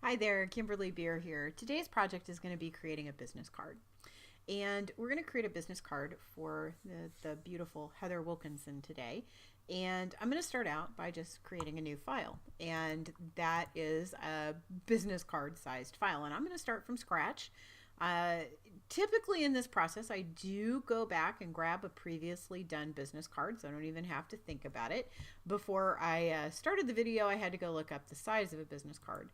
Hi there, Kimberly Beer here. Today's project is going to be creating a business card. And we're going to create a business card for the beautiful Heather Wilkinson today. And I'm going to start out by just creating a new file. And that is a business card sized file. And I'm going to start from scratch. Uh, Typically in this process, I do go back and grab a previously done business card, so I don't even have to think about it. Before I started the video, I had to go look up the size of a business card.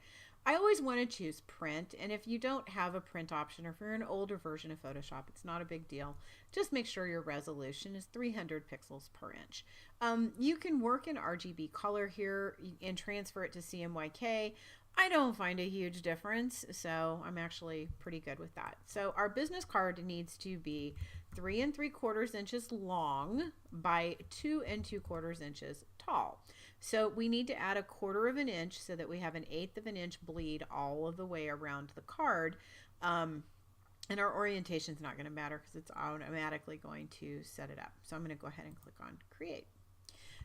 I always want to choose print, and if you don't have a print option or if you're an older version of Photoshop, it's not a big deal. Just make sure your resolution is 300 pixels per inch. You can work in RGB color here and transfer it to CMYK. I don't find a huge difference, so I'm actually pretty good with that. So our business card needs to be 3 3/4 inches long by 2 2/4 inches tall. So we need to add 1/4 of an inch so that we have 1/8 of an inch bleed all of the way around the card. And our orientation is not going to matter because it's automatically going to set it up. So I'm going to go ahead and click on create.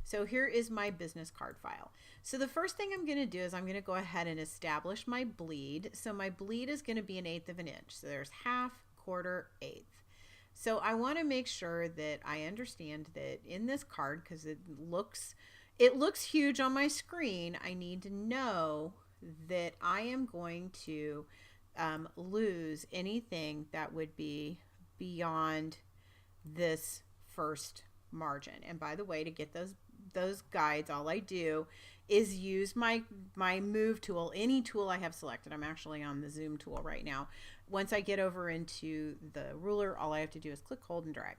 So here is my business card file. So the first thing I'm going to do is I'm going to go ahead and establish my bleed. So my bleed is going to be 1/8 of an inch. So there's half, quarter, eighth. So I want to make sure that I understand that in this card, because it looks huge on my screen, I need to know that I am going to lose anything that would be beyond this first margin. And by the way, to get those guides, all I do is use my move tool, any tool I have selected. I'm actually on the zoom tool right now. Once I get over into the ruler, all I have to do is click, hold, and drag.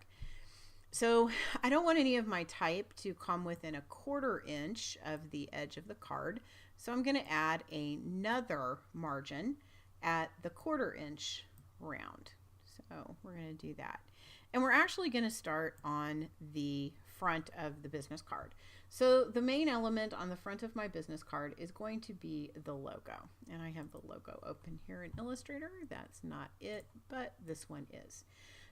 So I don't want any of my type to come within 1/4 inch of the edge of the card. So I'm going to add another margin at the 1/4 inch round. So we're going to do that. And we're actually going to start on the front of the business card. So the main element on the front of my business card is going to be the logo. And I have the logo open here in Illustrator. That's not it, but this one is.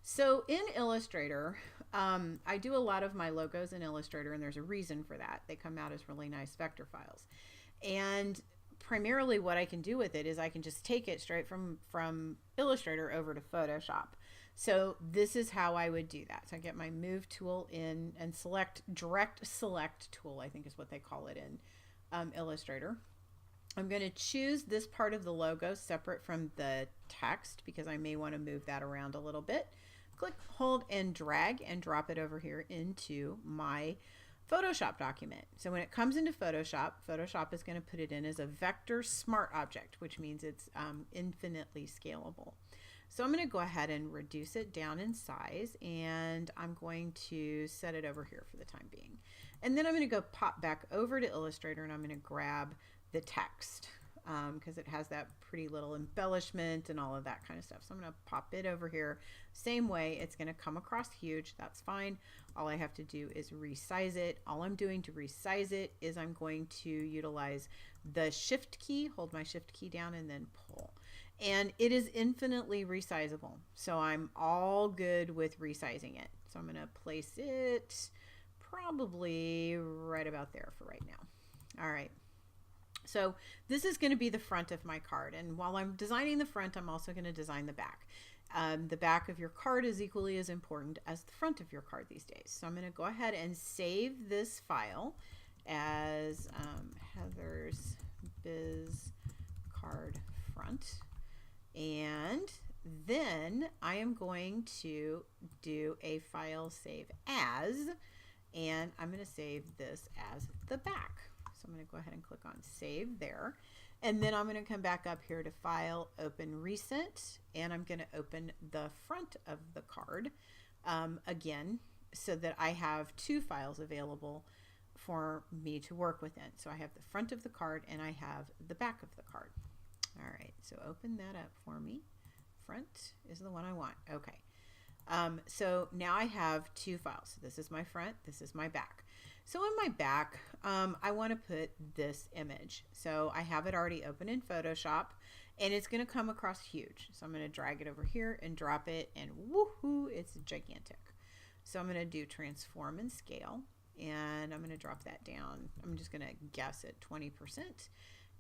So in Illustrator, I do a lot of my logos in Illustrator, and there's a reason for that. They come out as really nice vector files. And primarily what I can do with it is I can just take it straight from Illustrator over to Photoshop. So this is how I would do that. So I get my move tool in and direct select tool, I think is what they call it in Illustrator. I'm going to choose this part of the logo separate from the text because I may want to move that around a little bit. Click, hold, and drag and drop it over here into my Photoshop document. So when it comes into Photoshop, Photoshop is going to put it in as a vector smart object, which means it's infinitely scalable. So I'm going to go ahead and reduce it down in size, and I'm going to set it over here for the time being. And then I'm going to go pop back over to Illustrator, and I'm going to grab the text because it has that pretty little embellishment and all of that kind of stuff. So I'm going to pop it over here. Same way, it's going to come across huge. That's fine. All I have to do is resize it. All I'm doing to resize it is I'm going to utilize the shift key, hold my shift key down, and then pull. And it is infinitely resizable. So I'm all good with resizing it. So I'm going to place it probably right about there for right now. All right. So this is going to be the front of my card. And while I'm designing the front, I'm also going to design the back. The back of your card is equally as important as the front of your card these days. So I'm going to go ahead and save this file as Heather's Biz Card Front. And then I am going to do a file save as, and I'm going to save this as the back. So I'm going to go ahead and click on save there. And then I'm going to come back up here to file, open recent, and I'm going to open the front of the card again so that I have two files available for me to work within. So I have the front of the card and I have the back of the card. All right, so open that up for me. Front is the one I want. Okay. So now I have two files. So this is my front, this is my back. So in my back, I want to put this image. So I have it already open in Photoshop, and it's going to come across huge. So I'm going to drag it over here and drop it, and woohoo, it's gigantic. So I'm going to do transform and scale, and I'm going to drop that down. I'm just going to guess at 20%.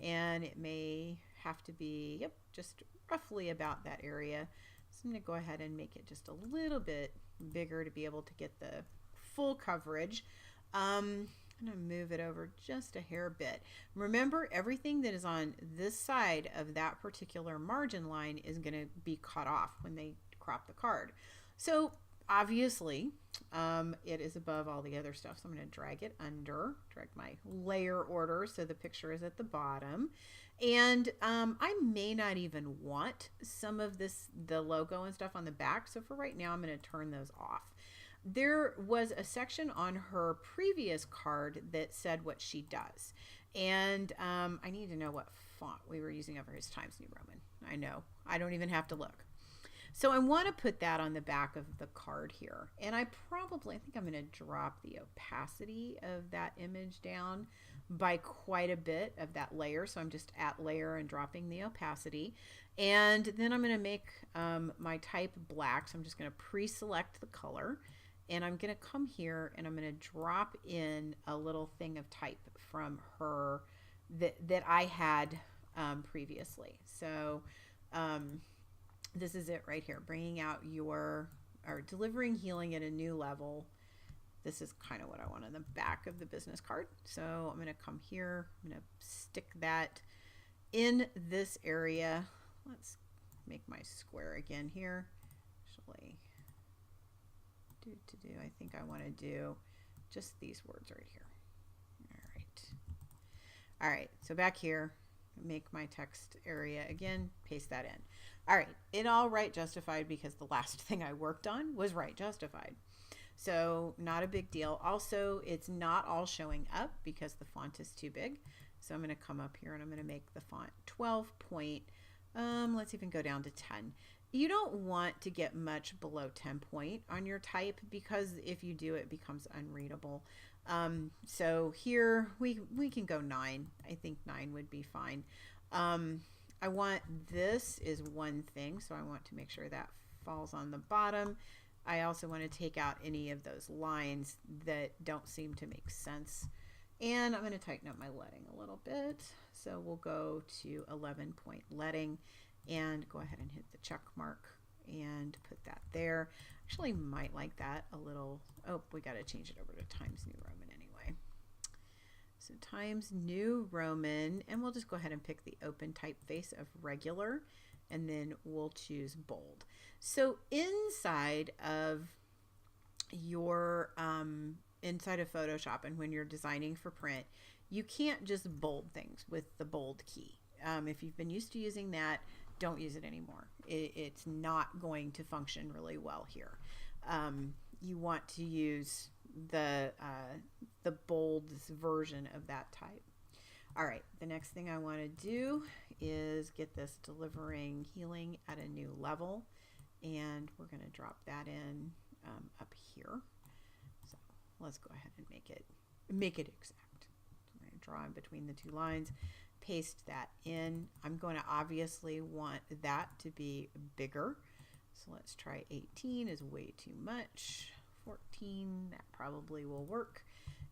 and it may have to be, yep, just roughly about that area. So I'm going to go ahead and make it just a little bit bigger to be able to get the full coverage. I'm going to move it over just a hair bit. Remember, everything that is on this side of that particular margin line is going to be cut off when they crop the card. So obviously, it is above all the other stuff. So I'm going to drag it under, drag my layer order so the picture is at the bottom. And I may not even want some of this, the logo and stuff on the back. So for right now, I'm going to turn those off. There was a section on her previous card that said what she does. And I need to know what font we were using over his Times New Roman. I know. I don't even have to look. So I want to put that on the back of the card here. And I think I'm going to drop the opacity of that image down by quite a bit of that layer. So I'm just at layer and dropping the opacity. And then I'm going to make my type black. So I'm just going to pre-select the color. And I'm going to come here and I'm going to drop in a little thing of type from her that I had previously. So this is it right here, bringing out or delivering healing at a new level. This is kind of what I want on the back of the business card. So I'm going to come here, I'm going to stick that in this area. Let's make my square again here. Actually, I think I want to do just these words right here. All right, so back here, make my text area again, paste that in. All right, it all right justified because the last thing I worked on was right justified. So not a big deal. Also, it's not all showing up because the font is too big. So I'm going to come up here and I'm going to make the font 12 point. Let's even go down to 10. You don't want to get much below 10 point on your type because if you do, it becomes unreadable. So here we can go 9. I think 9 would be fine. I want, this is one thing, so I want to make sure that falls on the bottom. I also want to take out any of those lines that don't seem to make sense. And I'm going to tighten up my leading a little bit. So we'll go to 11 point leading and go ahead and hit the check mark and put that there. Actually might like that a little. Oh, we got to change it over to Times New Roman anyway. So Times New Roman, and we'll just go ahead and pick the open typeface of regular, and then we'll choose bold. So inside of your inside of Photoshop and when you're designing for print, you can't just bold things with the bold key. If you've been used to using that, don't use it anymore. It's not going to function really well here. You want to use the bold version of that type. All right, the next thing I want to do is get this delivering healing at a new level, and we're going to drop that in up here. So let's go ahead and make it exact. So I'm going to draw in between the two lines, paste that in. I'm going to obviously want that to be bigger. So let's try 18 is way too much. 14, that probably will work.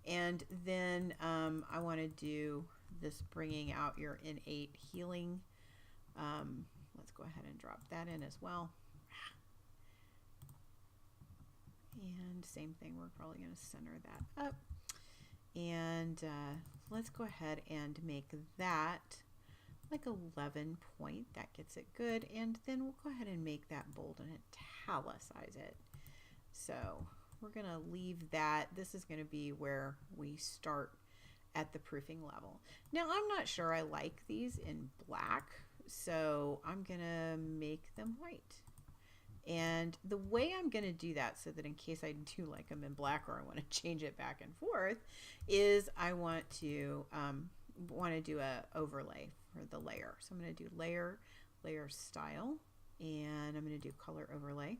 And then I want to do this bringing out your innate healing. Let's go ahead and drop that in as well. And same thing, we're probably going to center that up. And let's go ahead and make that like 11 point. That gets it good. And then we'll go ahead and make that bold and italicize it. So we're going to leave that. This is going to be where we start at the proofing level. Now, I'm not sure I like these in black, so I'm going to make them white. And the way I'm going to do that, so that in case I do like them in black or I want to change it back and forth, is I want to do a overlay for the layer. So I'm going to do layer style, and I'm going to do color overlay.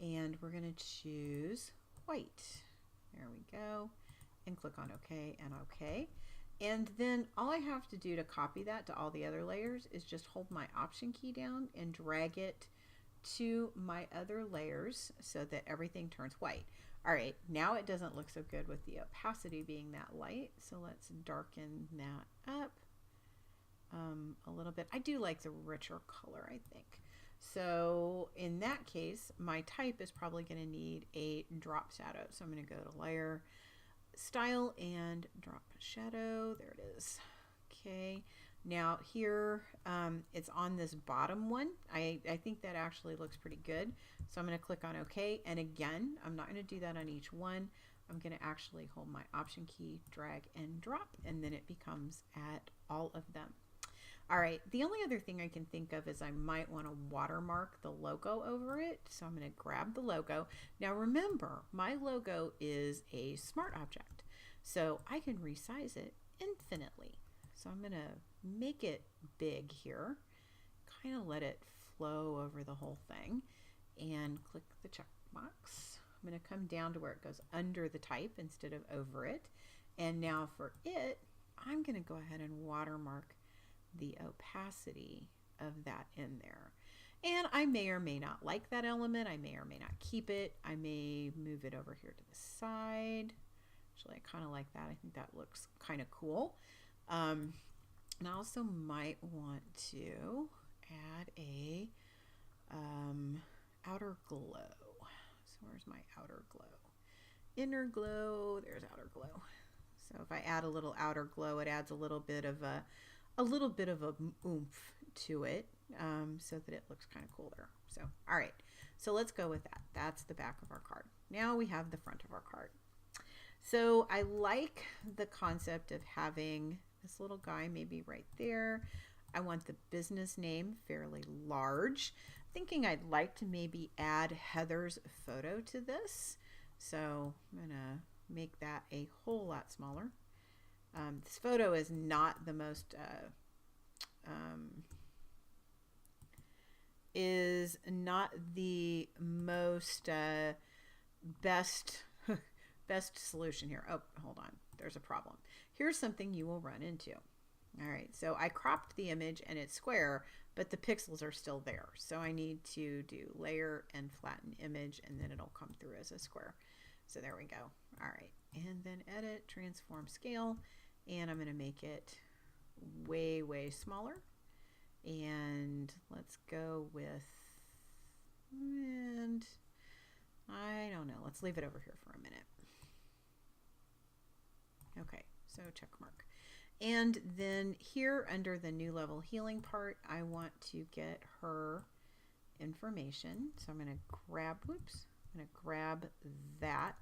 And we're going to choose white. There we go. And click on OK and OK. And then all I have to do to copy that to all the other layers is just hold my Option key down and drag it to my other layers so that everything turns white. All right, now it doesn't look so good with the opacity being that light. So let's darken that up. a little bit. I do like the richer color, I think. So in that case, my type is probably going to need a drop shadow. So I'm going to go to Layer, Style, and Drop Shadow. There it is. Okay. Now here, it's on this bottom one. I think that actually looks pretty good. So I'm going to click on OK. And again, I'm not going to do that on each one. I'm going to actually hold my Option key, drag and drop, and then it becomes at all of them. All right, the only other thing I can think of is I might want to watermark the logo over it. So I'm going to grab the logo. Now remember, my logo is a smart object, so I can resize it infinitely. So I'm going to make it big here, kind of let it flow over the whole thing, and click the check box. I'm going to come down to where it goes under the type instead of over it. And now for it, I'm going to go ahead and watermark the opacity of that in there. And I may or may not like that element. I may or may not keep it. I may move it over here to the side. Actually, I kind of like that. I think that looks kind of cool. And I also might want to add a outer glow. So where's my outer glow? Inner glow, there's outer glow. So if I add a little outer glow, it adds a little bit of a oomph to it, so that it looks kind of cooler. So, all right, so let's go with that. That's the back of our card. Now we have the front of our card. So I like the concept of having this little guy maybe right there. I want the business name fairly large. Thinking I'd like to maybe add Heather's photo to this. So I'm gonna make that a whole lot smaller. This photo is not the most best solution here. Oh, hold on. There's a problem. Here's something you will run into. All right, so I cropped the image and it's square, but the pixels are still there. So I need to do Layer and Flatten Image, and then it'll come through as a square. So there we go. All right, and then Edit, Transform Scale, and I'm going to make it way, way smaller. And let's go with, and I don't know, let's leave it over here for a minute. Okay, so check mark. And then here under the new level healing part, I want to get her information. So I'm going to grab, whoops, I'm going to grab that.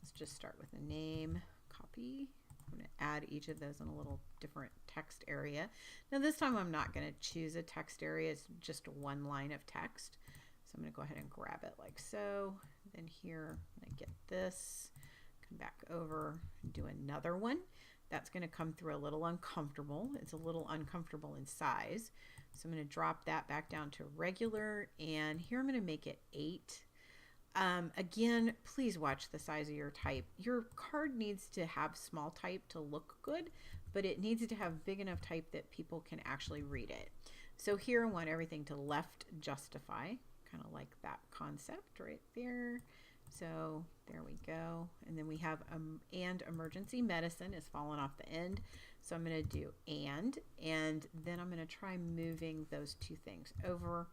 Let's just start with a name, copy. I'm going to add each of those in a little different text area. Now this time I'm not going to choose a text area. It's just one line of text. So I'm going to go ahead and grab it like so. Then here, I'm going to get this, come back over and do another one. That's going to come through a little uncomfortable. It's a little uncomfortable in size. So I'm going to drop that back down to regular. And here I'm going to make it 8. Again, please watch the size of your type. Your card needs to have small type to look good, but it needs to have big enough type that people can actually read it. So here I want everything to left justify, kind of like that concept right there. So there we go. And then we have and emergency medicine is falling off the end. So I'm going to do and then I'm going to try moving those two things over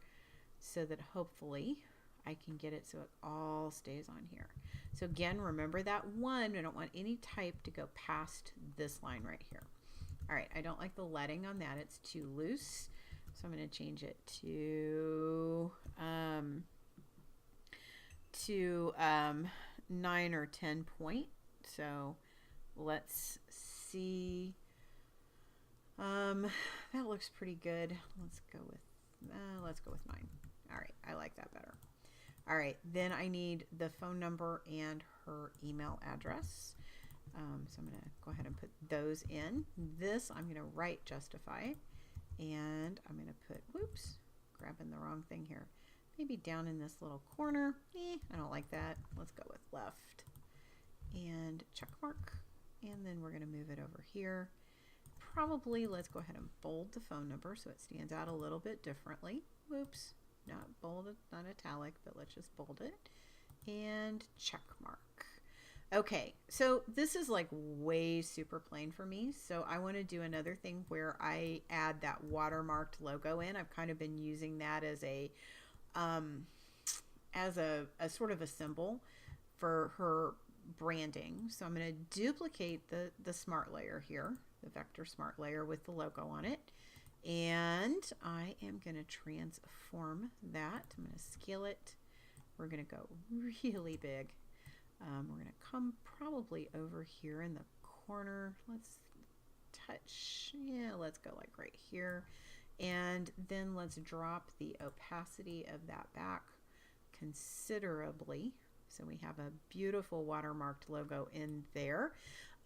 so that hopefully I can get it so it all stays on here. So again, remember that one, I don't want any type to go past this line right here. All right, I don't like the leading on that. It's too loose. So I'm going to change it to 9 or 10 point. So let's see. That looks pretty good. Let's go with 9. All right, I like that better. All right, then I need the phone number and her email address. So I'm going to go ahead and put those in. This I'm going to right justify, and I'm going to put, whoops, grabbing the wrong thing here. Maybe down in this little corner. I don't like that. Let's go with left and check mark. And then we're going to move it over here. Probably let's go ahead and bold the phone number so it stands out a little bit differently. Whoops, not bold, not italic, but let's just bold it and check mark. Okay, so this is like way super plain for me. So I want to do another thing where I add that watermarked logo in. I've kind of been using that um, as a sort of a symbol for her branding. So I'm going to duplicate the smart layer here, the vector smart layer with the logo on it. And I am going to transform that. I'm going to scale it. We're going to go really big. We're going to come probably over here in the corner. Let's touch, yeah, let's go like right here. And then let's drop the opacity of that back considerably. So we have a beautiful watermarked logo in there.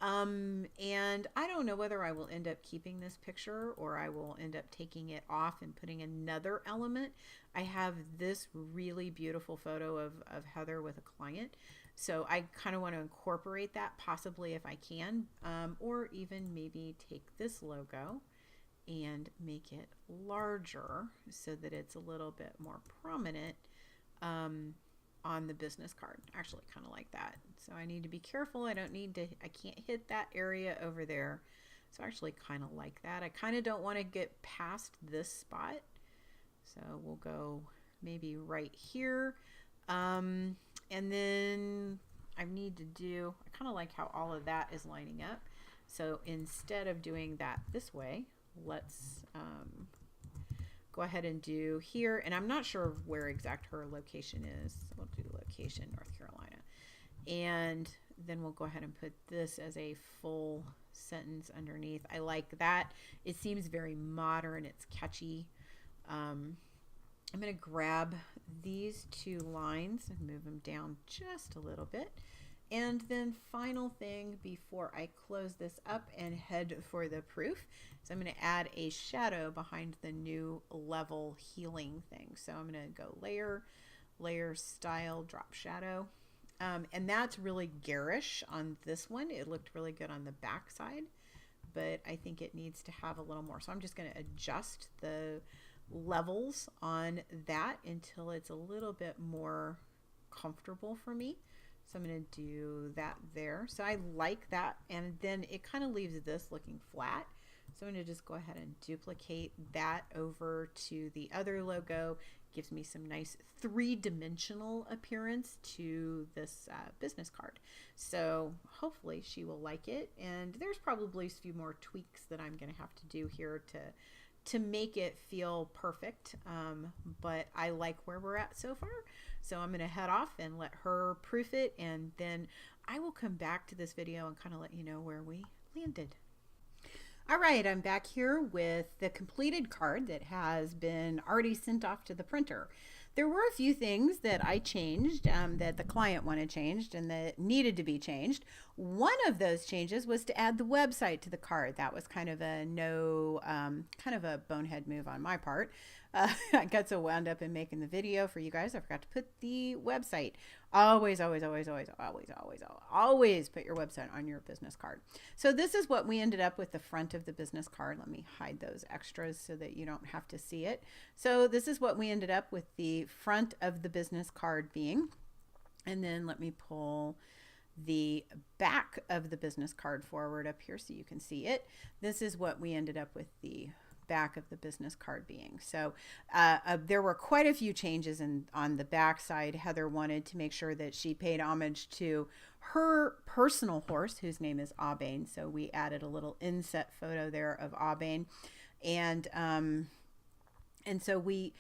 And I don't know whether I will end up keeping this picture or I will end up taking it off and putting another element. I have this really beautiful photo of Heather with a client. So I kind of want to incorporate that possibly if I can, or even maybe take this logo and make it larger so that it's a little bit more prominent on the business card. Actually kind of like that. So I need to be careful. I can't hit that area over there. So I actually kind of like that. I kind of don't want to get past this spot. So we'll go maybe right here. And then I kind of like how all of that is lining up. So instead of doing that this way, let's go ahead and do here. And I'm not sure where exact her location is. So we'll do location, North Carolina. And then we'll go ahead and put this as a full sentence underneath. I like that. It seems very modern. It's catchy. I'm going to grab these two lines and move them down just a little bit. And then final thing before I close this up and head for the proof, so I'm going to add a shadow behind the new level healing thing. So I'm going to go layer, layer, style, drop shadow. And that's really garish on this one. It looked really good on the back side, but I think it needs to have a little more. So I'm just going to adjust the levels on that until it's a little bit more comfortable for me. So I'm going to do that there. So I like that. And then it kind of leaves this looking flat. So I'm going to just go ahead and duplicate that over to the other logo. Gives me some nice three-dimensional appearance to this business card. So hopefully she will like it. And there's probably a few more tweaks that I'm going to have to do here to make it feel perfect, but I like where we're at so far. So I'm going to head off and let her proof it, and then I will come back to this video and kind of let you know where we landed. All right, I'm back here with the completed card that has been already sent off to the printer. There were a few things that I changed that the client wanted changed and that needed to be changed. One of those changes was to add the website to the card. That was kind of a kind of a bonehead move on my part. I got so wound up in making the video for you guys, I forgot to put the website. Always, always, always, always, always, always, always put your website on your business card. So this is what we ended up with the front of the business card. Let me hide those extras so that you don't have to see it. So this is what we ended up with the front of the business card being. And then let me pull the back of the business card forward up here so you can see it. This is what we ended up with the back of the business card being. So there were quite a few changes on the back side. Heather wanted to make sure that she paid homage to her personal horse, whose name is Aubain. So we added a little inset photo there of Aubain. And so we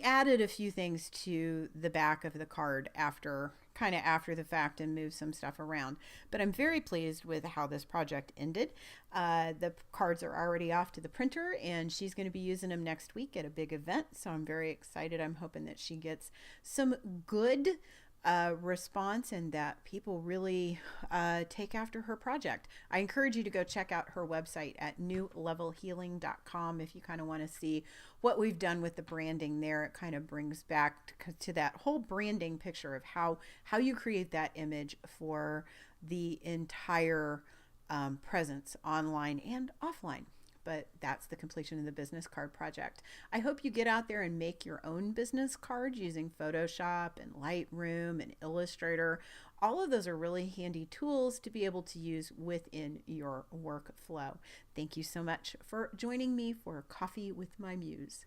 added a few things to the back of the card after the fact and moved some stuff around. But I'm very pleased with how this project ended. The cards are already off to the printer and she's going to be using them next week at a big event. So I'm very excited. I'm hoping that she gets some good response and that people really take after her project. I encourage you to go check out her website at newlevelhealing.com if you kind of want to see what we've done with the branding there. It kind of brings back to that whole branding picture of how you create that image for the entire presence online and offline. But that's the completion of the business card project. I hope you get out there and make your own business cards using Photoshop and Lightroom and Illustrator. All of those are really handy tools to be able to use within your workflow. Thank you so much for joining me for Coffee with My Muse.